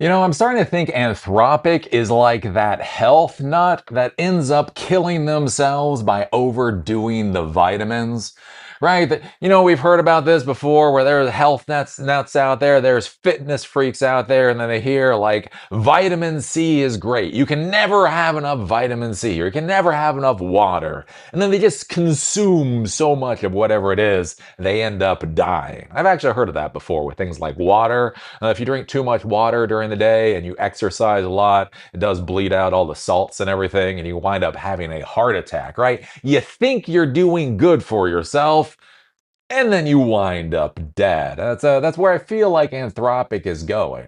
I'm starting to think Anthropic is like that health nut that ends up killing themselves by overdoing the vitamins. Right? We've heard about this before where there's health nuts out there, there's fitness freaks out there, and then they hear like vitamin C is great. You can never have enough vitamin C, or you can never have enough water. And then they just consume so much of whatever it is, they end up dying. I've actually heard of that before with things like water. If you drink too much water during the day and you exercise a lot, it does bleed out all the salts and everything, and you wind up having a heart attack, right? You think you're doing good for yourself, and then you wind up dead. That's where I feel like Anthropic is going.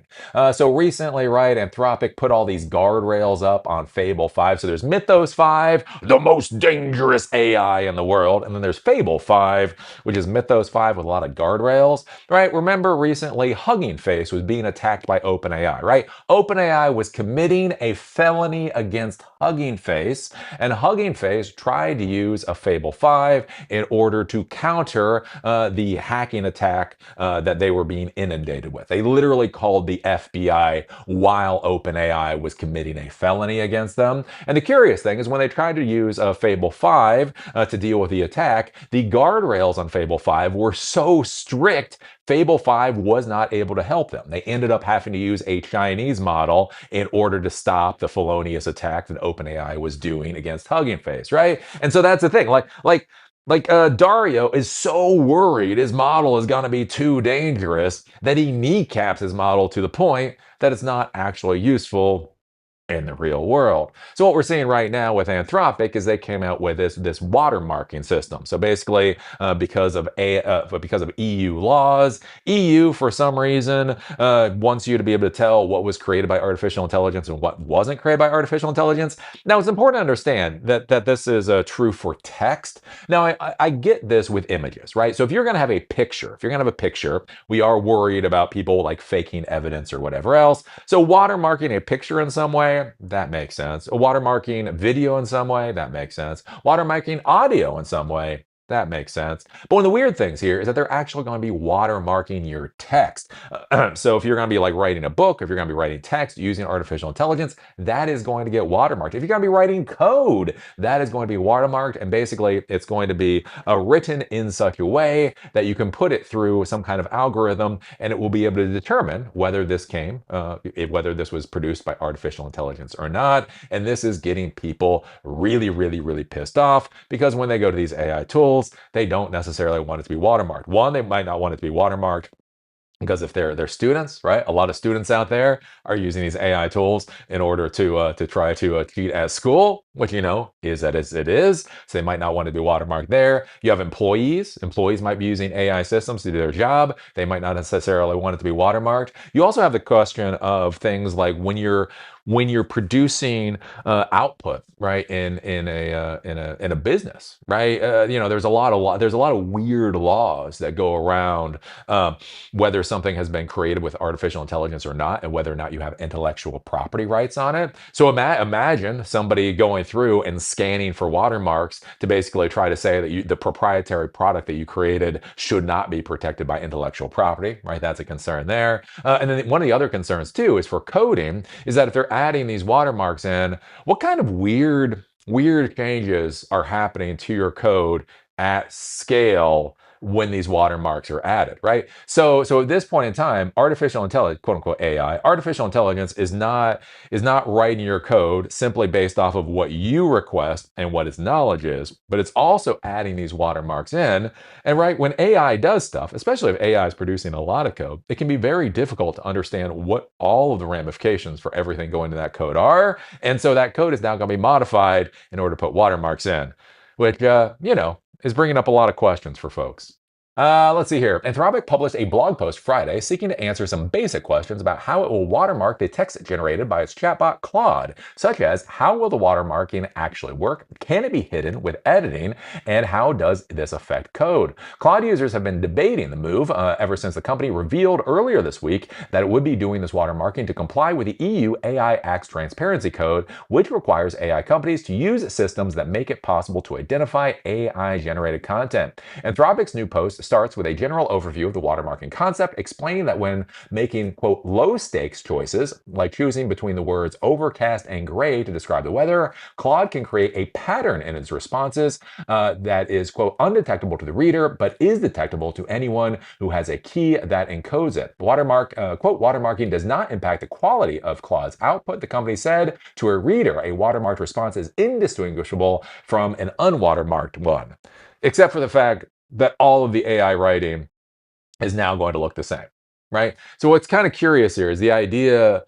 So recently, right, Anthropic put all these guardrails up on Fable 5. So there's Mythos 5, the most dangerous AI in the world, and then there's Fable 5, which is Mythos 5 with a lot of guardrails, right? Remember recently, Hugging Face was being attacked by OpenAI, right? OpenAI was committing a felony against Hugging Face, and Hugging Face tried to use a Fable 5 in order to counter the hacking attack that they were being inundated with. They literally called the FBI while OpenAI was committing a felony against them. And the curious thing is when they tried to use Fable 5 to deal with the attack, the guardrails on Fable 5 were so strict Fable 5 was not able to help them. They ended up having to use a Chinese model in order to stop the felonious attack that OpenAI was doing against Hugging Face, right? And so that's the thing. Dario is so worried his model is going to be too dangerous that he kneecaps his model to the point that it's not actually useful in the real world. So what we're seeing right now with Anthropic is they came out with this watermarking system. So basically, because of EU laws, EU for some reason wants you to be able to tell what was created by artificial intelligence and what wasn't created by artificial intelligence. Now it's important to understand that this is true for text. Now I get this with images, right? So if you're going to have a picture, we are worried about people like faking evidence or whatever else. So watermarking a picture in some way, that makes sense. Watermarking video in some way, that makes sense. Watermarking audio in some way, that makes sense. But one of the weird things here is that they're actually going to be watermarking your text. So if you're going to be like writing a book, if you're going to be writing text using artificial intelligence, that is going to get watermarked. If you're going to be writing code, that is going to be watermarked. And basically, it's going to be written in such a way that you can put it through some kind of algorithm and it will be able to determine whether whether this was produced by artificial intelligence or not. And this is getting people really, really, really pissed off because when they go to these AI tools, they don't necessarily want it to be watermarked. One, they might not want it to be watermarked because if they're students, right? A lot of students out there are using these AI tools in order to try to cheat at school, which is as it is. So they might not want to be watermarked there. You have employees. Employees might be using AI systems to do their job. They might not necessarily want it to be watermarked. You also have the question of things like when you're producing output, right, in a business, right? There's a lot of weird laws that go around whether something has been created with artificial intelligence or not, and whether or not you have intellectual property rights on it. So imagine somebody going through and scanning for watermarks to basically try to say that the proprietary product that you created should not be protected by intellectual property, right? That's a concern there. And then one of the other concerns too is for coding is that if they're adding these watermarks in, what kind of weird changes are happening to your code at scale when these watermarks are added, right? So at this point in time, artificial intelligence, quote unquote AI, artificial intelligence is not writing your code simply based off of what you request and what its knowledge is, but it's also adding these watermarks in. And right, when AI does stuff, especially if AI is producing a lot of code, it can be very difficult to understand what all of the ramifications for everything going into that code are. And so that code is now going to be modified in order to put watermarks in, which, is bringing up a lot of questions for folks. Let's see here. Anthropic published a blog post Friday seeking to answer some basic questions about how it will watermark the text generated by its chatbot Claude, such as how will the watermarking actually work, can it be hidden with editing, and how does this affect code? Claude users have been debating the move ever since the company revealed earlier this week that it would be doing this watermarking to comply with the EU AI Act's Transparency Code, which requires AI companies to use systems that make it possible to identify AI-generated content. Anthropic's new post starts with a general overview of the watermarking concept, explaining that when making, quote, low stakes choices, like choosing between the words overcast and gray to describe the weather, Claude can create a pattern in its responses that is, quote, undetectable to the reader, but is detectable to anyone who has a key that encodes it. Quote, watermarking does not impact the quality of Claude's output, the company said. To a reader, a watermarked response is indistinguishable from an unwatermarked one, except for the fact that all of the AI writing is now going to look the same, right? So what's kind of curious here is the idea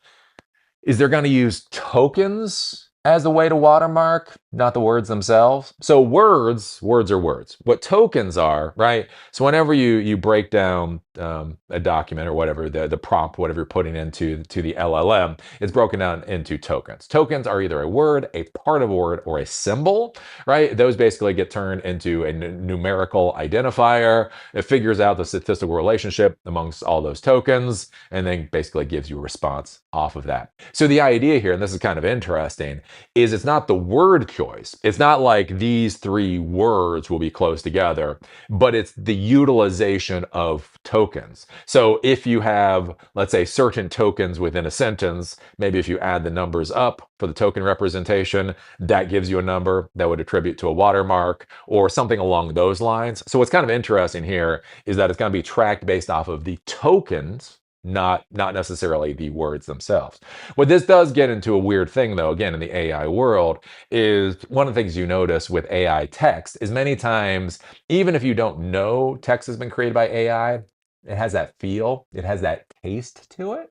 is they're going to use tokens as a way to watermark, not the words themselves. So words are words. What tokens are, right? So whenever you break down a document or whatever, the prompt, whatever you're putting into the LLM, it's broken down into tokens. Tokens are either a word, a part of a word, or a symbol, right? Those basically get turned into a numerical identifier. It figures out the statistical relationship amongst all those tokens, and then basically gives you a response off of that. So the idea here, and this is kind of interesting, is it's not the word choice. It's not like these three words will be close together, but it's the utilization of tokens. So if you have, let's say, certain tokens within a sentence, maybe if you add the numbers up for the token representation, that gives you a number that would attribute to a watermark or something along those lines. So what's kind of interesting here is that it's going to be tracked based off of the tokens, not necessarily the words themselves. What this does get into a weird thing, though, again, in the AI world, is one of the things you notice with AI text is many times, even if you don't know text has been created by AI, it has that feel, it has that taste to it.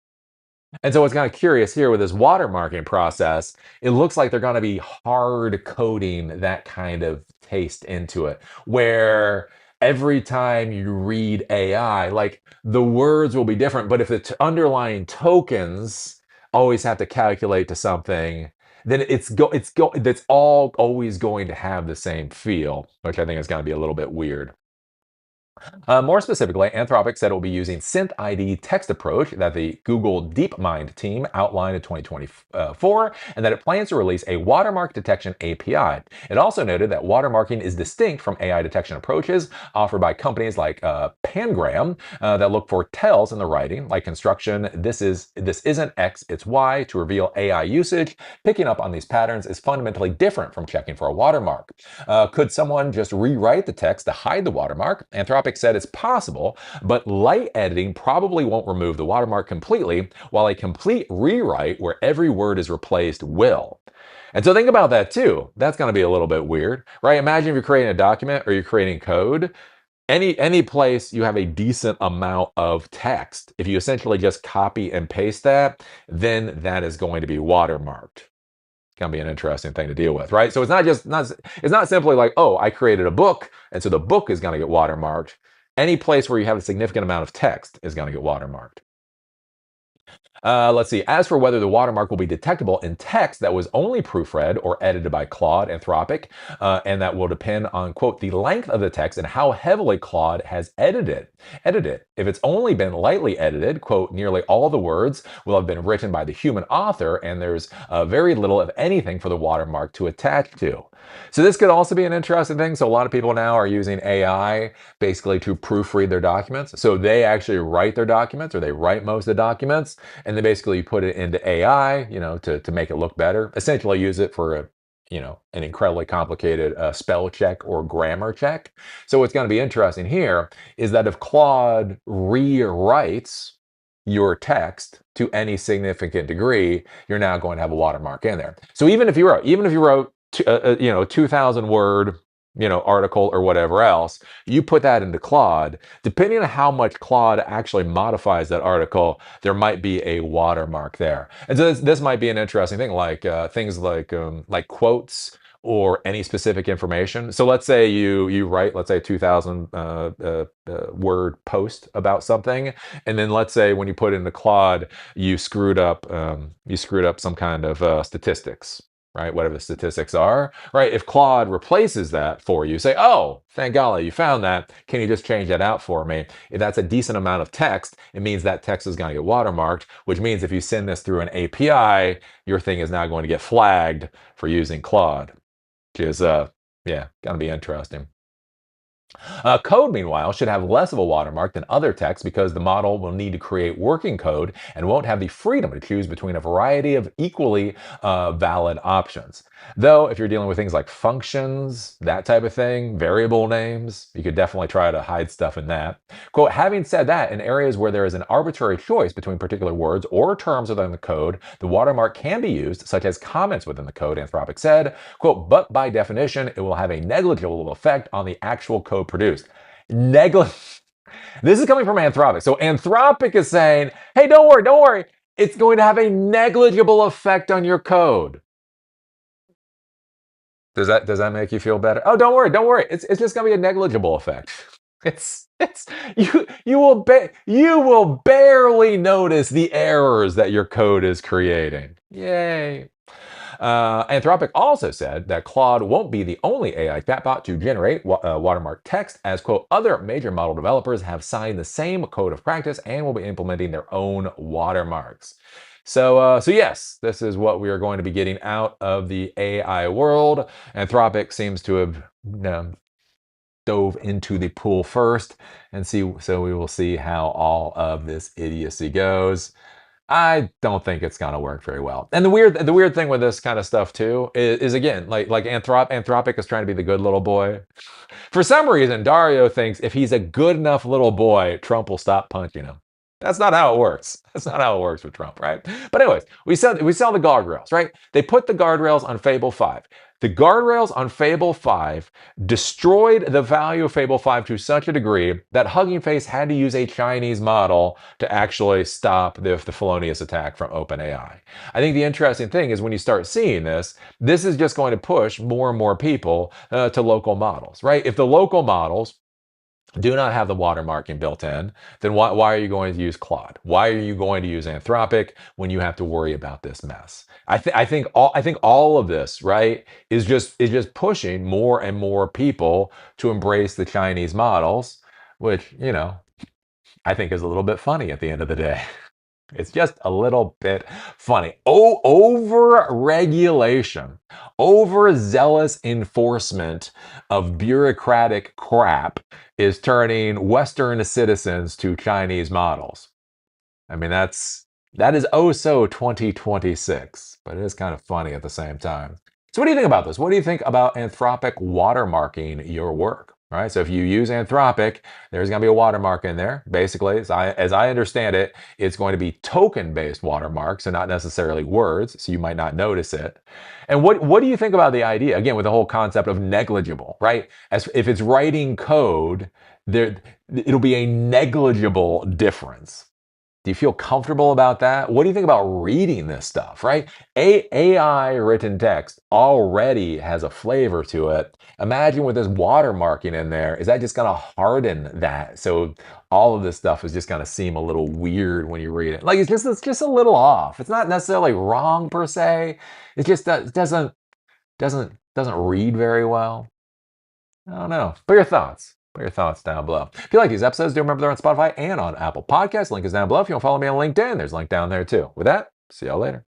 And so what's kind of curious here with this watermarking process, it looks like they're going to be hard coding that kind of taste into it, where every time you read AI, like the words will be different, but if the underlying tokens always have to calculate to something, then that's all always going to have the same feel, which I think is going to be a little bit weird. More specifically, Anthropic said it will be using SynthID text approach that the Google DeepMind team outlined in 2024, and that it plans to release a watermark detection API. It also noted that watermarking is distinct from AI detection approaches offered by companies like Pangram that look for tells in the writing, like construction. This isn't X, it's Y, to reveal AI usage. Picking up on these patterns is fundamentally different from checking for a watermark. Could someone just rewrite the text to hide the watermark? Anthropic said it's possible, but light editing probably won't remove the watermark completely, while a complete rewrite where every word is replaced will. And so think about that too. That's going to be a little bit weird, right? Imagine if you're creating a document or you're creating code. Any place you have a decent amount of text, if you essentially just copy and paste that, then that is going to be watermarked. Gonna be an interesting thing to deal with, right? So it's not simply like, oh, I created a book, and so the book is gonna get watermarked. Any place where you have a significant amount of text is gonna get watermarked. Let's see. As for whether the watermark will be detectable in text that was only proofread or edited by Claude, Anthropic, and that will depend on, quote, the length of the text and how heavily Claude has edited. If it's only been lightly edited, quote, nearly all the words will have been written by the human author, and there's very little of anything for the watermark to attach to. So this could also be an interesting thing. So a lot of people now are using AI basically to proofread their documents. So they actually write their documents, or they write most of the documents, and then basically put it into AI, to make it look better. Essentially use it for an incredibly complicated spell check or grammar check. So what's going to be interesting here is that if Claude rewrites your text to any significant degree, you're now going to have a watermark in there. So even if you wrote 2,000 word article or whatever else, you put that into Claude, depending on how much Claude actually modifies that article, there might be a watermark there. And so this might be an interesting thing, like things like quotes or any specific information. So let's say you write, let's say, 2,000 word post about something, and then let's say when you put it into Claude, you screwed up some kind of statistics, right? Whatever the statistics are, right? If Claude replaces that for you, say, oh, thank golly, you found that. Can you just change that out for me? If that's a decent amount of text, it means that text is going to get watermarked, which means if you send this through an API, your thing is now going to get flagged for using Claude, which is, going to be interesting. Code, meanwhile, should have less of a watermark than other text because the model will need to create working code and won't have the freedom to choose between a variety of equally valid options. Though, if you're dealing with things like functions, that type of thing, variable names, you could definitely try to hide stuff in that. Quote, having said that, in areas where there is an arbitrary choice between particular words or terms within the code, the watermark can be used, such as comments within the code, Anthropic said. Quote, but by definition, it will have a negligible effect on the actual code produced. This is coming from Anthropic. So Anthropic is saying, hey, don't worry. It's going to have a negligible effect on your code. Does that make you feel better? Oh, don't worry. It's just gonna be a negligible effect. It's you will barely notice the errors that your code is creating. Yay. Anthropic also said that Claude won't be the only AI chatbot to generate watermark text, as, quote, other major model developers have signed the same code of practice and will be implementing their own watermarks. So yes, this is what we are going to be getting out of the AI world. Anthropic seems to have dove into the pool first, and so we will see how all of this idiocy goes. I don't think it's gonna work very well. And the weird thing with this kind of stuff too is again, like Anthropic is trying to be the good little boy. For some reason, Dario thinks if he's a good enough little boy, Trump will stop punching him. That's not how it works. That's not how it works with Trump, right? But anyways, we saw the guardrails, right? They put the guardrails on Fable 5. The guardrails on Fable 5 destroyed the value of Fable 5 to such a degree that Hugging Face had to use a Chinese model to actually stop the felonious attack from OpenAI. I think the interesting thing is when you start seeing this is just going to push more and more people to local models, right? If the local models do not have the watermarking built in, then why are you going to use Claude? Why are you going to use Anthropic when you have to worry about this mess? I think all of this, right, is just pushing more and more people to embrace the Chinese models, which, I think is a little bit funny at the end of the day. It's just a little bit funny. Oh, over regulation, overzealous enforcement of bureaucratic crap is turning Western citizens to Chinese models. I mean, that is oh so 2026, but it is kind of funny at the same time. So what do you think about this? What do you think about Anthropic watermarking your work? All right, so if you use Anthropic, there's going to be a watermark in there. Basically, as I understand it, it's going to be token-based watermarks and not necessarily words, so you might not notice it. And what do you think about the idea, again, with the whole concept of negligible, right? As if it's writing code, it'll be a negligible difference. Do you feel comfortable about that? What do you think about reading this stuff, right? AI written text already has a flavor to it. Imagine with this watermarking in there, is that just going to harden that? So all of this stuff is just going to seem a little weird when you read it. Like it's just a little off. It's not necessarily wrong per se. It just doesn't read very well. I don't know. Put your thoughts. Put your thoughts down below. If you like these episodes, do remember they're on Spotify and on Apple Podcasts. Link is down below. If you want to follow me on LinkedIn, there's a link down there too. With that, see y'all later.